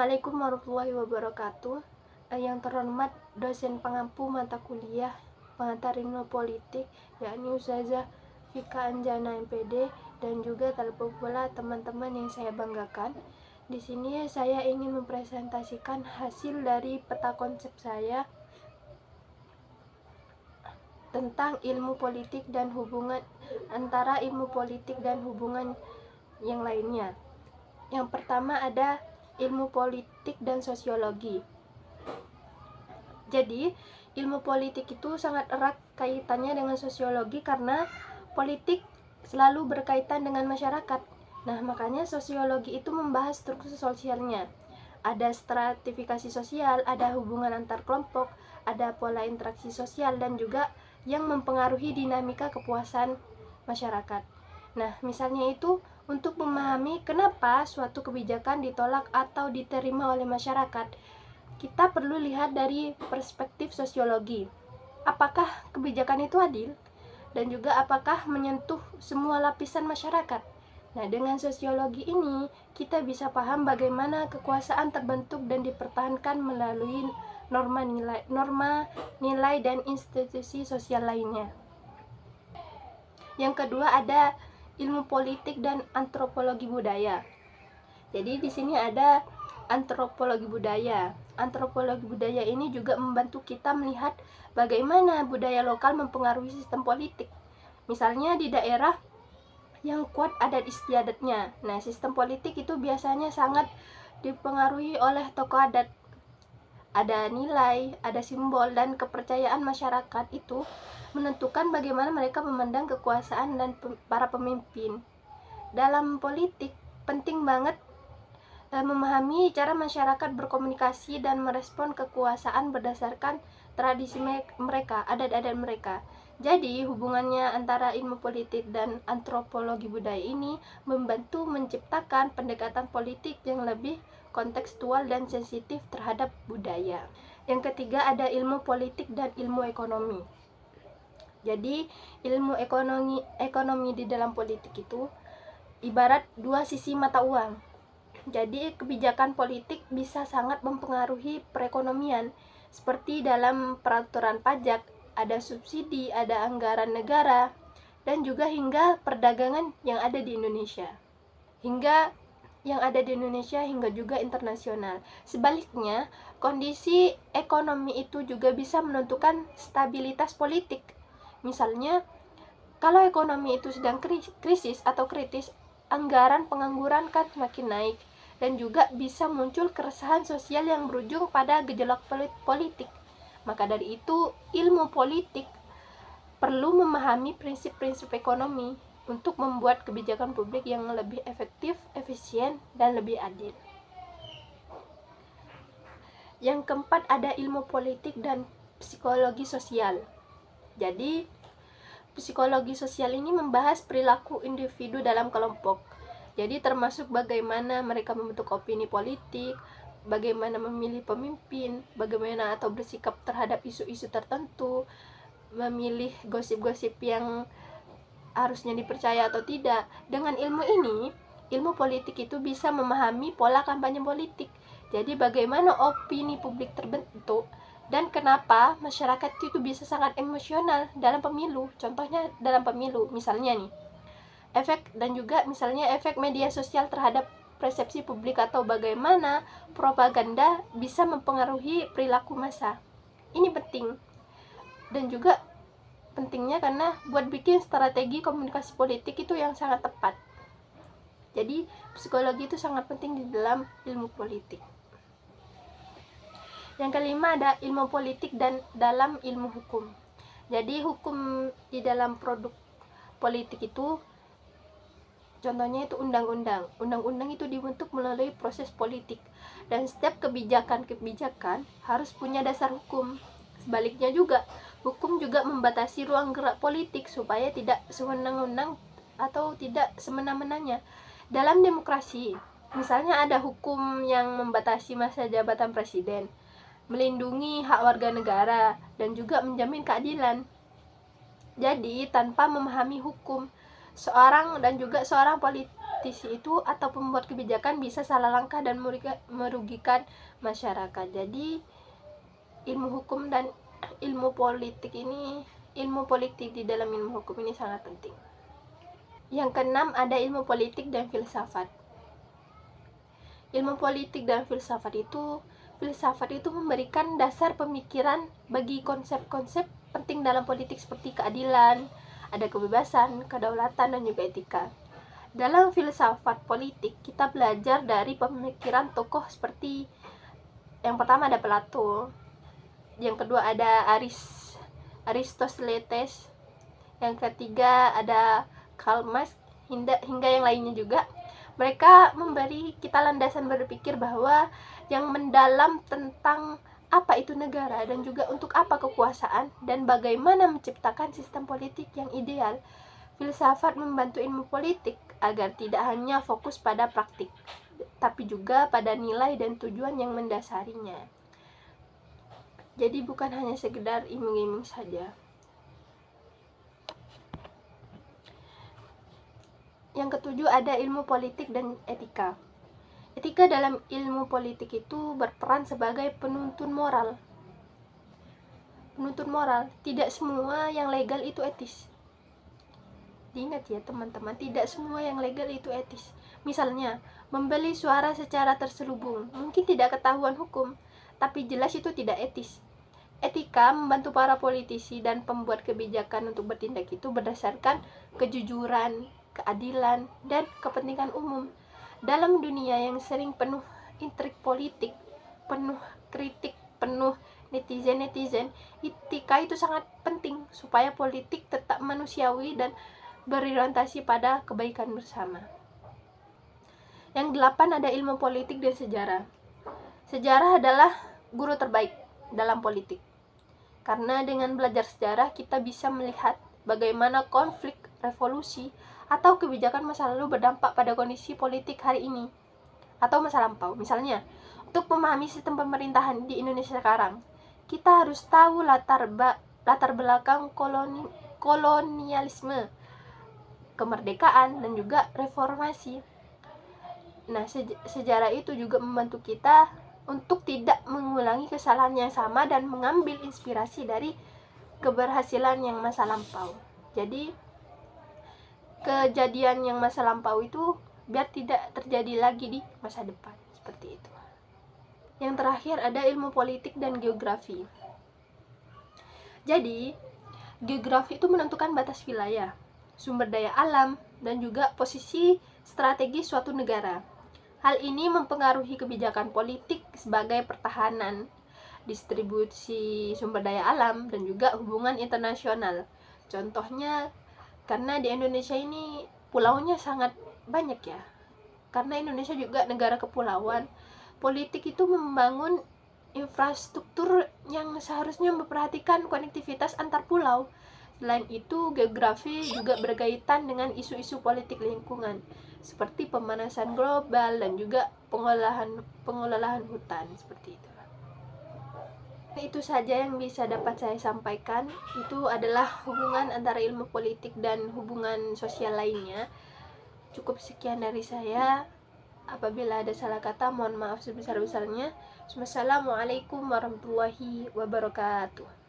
Assalamualaikum warahmatullahi wabarakatuh. Yang terhormat dosen pengampu mata kuliah pengantar ilmu politik, yakni Ustazah Fika Anjana MPD, dan juga terlebih pula teman-teman yang saya banggakan. Di sini saya ingin mempresentasikan hasil dari peta konsep saya tentang ilmu politik dan hubungan antara ilmu politik dan hubungan yang lainnya. Yang pertama ada ilmu politik dan sosiologi. Jadi, ilmu politik itu sangat erat kaitannya dengan sosiologi karena politik selalu berkaitan dengan masyarakat. Nah, makanya sosiologi itu membahas struktur sosialnya. Ada stratifikasi sosial, ada hubungan antar kelompok, ada pola interaksi sosial, dan juga yang mempengaruhi dinamika kepuasan masyarakat. Nah, misalnya itu untuk memahami kenapa suatu kebijakan ditolak atau diterima oleh masyarakat, kita perlu lihat dari perspektif sosiologi. Apakah kebijakan itu adil? Dan juga apakah menyentuh semua lapisan masyarakat? Nah, dengan sosiologi ini, kita bisa paham bagaimana kekuasaan terbentuk dan dipertahankan melalui norma nilai dan institusi sosial lainnya. Yang kedua ada ilmu politik dan antropologi budaya. Jadi di sini ada antropologi budaya. Antropologi budaya ini juga membantu kita melihat bagaimana budaya lokal mempengaruhi sistem politik. Misalnya di daerah yang kuat adat istiadatnya. Nah, sistem politik itu biasanya sangat dipengaruhi oleh tokoh adat. Ada nilai, ada simbol, dan kepercayaan masyarakat itu menentukan bagaimana mereka memandang kekuasaan dan para pemimpin. Dalam politik, penting banget memahami cara masyarakat berkomunikasi dan merespon kekuasaan berdasarkan tradisi mereka, adat-adat mereka. Jadi, hubungannya antara ilmu politik dan antropologi budaya ini membantu menciptakan pendekatan politik yang lebih kontekstual dan sensitif terhadap budaya. Yang ketiga ada ilmu politik dan ilmu ekonomi. Jadi, ilmu ekonomi di dalam politik itu ibarat dua sisi mata uang. Jadi, kebijakan politik bisa sangat mempengaruhi perekonomian, seperti dalam peraturan pajak, ada subsidi, ada anggaran negara, dan juga hingga perdagangan yang ada di Indonesia. Hingga juga internasional. Sebaliknya, kondisi ekonomi itu juga bisa menentukan stabilitas politik. Misalnya, kalau ekonomi itu sedang krisis atau kritis, anggaran pengangguran kan makin naik, dan juga bisa muncul keresahan sosial yang berujung pada gejolak politik. Maka dari itu, ilmu politik perlu memahami prinsip-prinsip ekonomi untuk membuat kebijakan publik yang lebih efektif, efisien, dan lebih adil. Yang keempat ada ilmu politik dan psikologi sosial. Jadi, psikologi sosial ini membahas perilaku individu dalam kelompok. Jadi termasuk bagaimana mereka membentuk opini politik, bagaimana memilih pemimpin, bagaimana atau bersikap terhadap isu-isu tertentu, memilih gosip-gosip yang harusnya dipercaya atau tidak. Dengan ilmu ini, ilmu politik itu bisa memahami pola kampanye politik. Jadi bagaimana opini publik terbentuk dan kenapa masyarakat itu bisa sangat emosional dalam pemilu. Contohnya dalam pemilu, misalnya nih, efek media sosial terhadap persepsi publik atau bagaimana propaganda bisa mempengaruhi perilaku massa. Ini penting. Dan juga pentingnya karena buat bikin strategi komunikasi politik itu yang sangat tepat. Jadi psikologi itu sangat penting di dalam ilmu politik. Yang kelima ada ilmu politik dan dalam ilmu hukum. Jadi hukum di dalam produk politik itu contohnya itu undang-undang. Undang-undang itu dibentuk melalui proses politik dan setiap kebijakan harus punya dasar hukum. Sebaliknya juga, hukum juga membatasi ruang gerak politik supaya tidak sewenang-wenang atau tidak semena-menanya. Dalam demokrasi, misalnya ada hukum yang membatasi masa jabatan presiden, melindungi hak warga negara, dan juga menjamin keadilan. Jadi, tanpa memahami hukum, seorang politisi itu atau pembuat kebijakan bisa salah langkah dan merugikan masyarakat. Jadi ilmu hukum dan ilmu politik di dalam ilmu hukum ini sangat penting. Yang keenam ada ilmu politik dan filsafat. Ilmu politik dan filsafat itu memberikan dasar pemikiran bagi konsep-konsep penting dalam politik seperti keadilan, ada kebebasan, kedaulatan, dan juga etika. Dalam filsafat politik, kita belajar dari pemikiran tokoh seperti yang pertama ada Plato, yang kedua ada Aristoteles, yang ketiga ada Karl Marx, hingga yang lainnya juga. Mereka memberi kita landasan berpikir bahwa yang mendalam tentang apa itu negara dan juga untuk apa kekuasaan dan bagaimana menciptakan sistem politik yang ideal. Filsafat membantu ilmu politik agar tidak hanya fokus pada praktik, tapi juga pada nilai dan tujuan yang mendasarinya. Jadi bukan hanya sekedar iming-iming saja. Yang ketujuh ada ilmu politik dan etika. Etika dalam ilmu politik itu berperan sebagai penuntun moral. Penuntun moral, tidak semua yang legal itu etis. Diingat ya teman-teman, tidak semua yang legal itu etis. Misalnya, membeli suara secara terselubung, mungkin tidak ketahuan hukum, tapi jelas itu tidak etis. Etika membantu para politisi dan pembuat kebijakan untuk bertindak itu berdasarkan kejujuran, keadilan, dan kepentingan umum. Dalam dunia yang sering penuh intrik politik, penuh kritik, penuh netizen, etika itu sangat penting supaya politik tetap manusiawi dan berorientasi pada kebaikan bersama. Yang 8 ada ilmu politik dan sejarah. Sejarah adalah guru terbaik dalam politik. Karena dengan belajar sejarah kita bisa melihat bagaimana konflik, revolusi, atau kebijakan masa lalu berdampak pada kondisi politik hari ini atau masa lampau. Misalnya, untuk memahami sistem pemerintahan di Indonesia sekarang, kita harus tahu latar belakang kolonialisme, kemerdekaan, dan juga reformasi. Nah, sejarah itu juga membantu kita untuk tidak mengulangi kesalahan yang sama dan mengambil inspirasi dari keberhasilan yang masa lampau. Jadi kejadian yang masa lampau itu biar tidak terjadi lagi di masa depan, seperti itu. Yang terakhir ada ilmu politik dan geografi. Jadi, geografi itu menentukan batas wilayah, sumber daya alam, dan juga posisi strategis suatu negara. Hal ini mempengaruhi kebijakan politik sebagai pertahanan, distribusi sumber daya alam, dan juga hubungan internasional. Contohnya, karena di Indonesia ini pulaunya sangat banyak ya. Karena Indonesia juga negara kepulauan, politik itu membangun infrastruktur yang seharusnya memperhatikan konektivitas antar pulau. Selain itu, geografi juga berkaitan dengan isu-isu politik lingkungan, seperti pemanasan global dan juga pengelolaan hutan, seperti itu. Itu saja yang bisa dapat saya sampaikan. Itu adalah hubungan antara ilmu politik dan hubungan sosial lainnya. Cukup sekian dari saya. Apabila ada salah kata, mohon maaf sebesar-besarnya. Wassalamualaikum warahmatullahi wabarakatuh.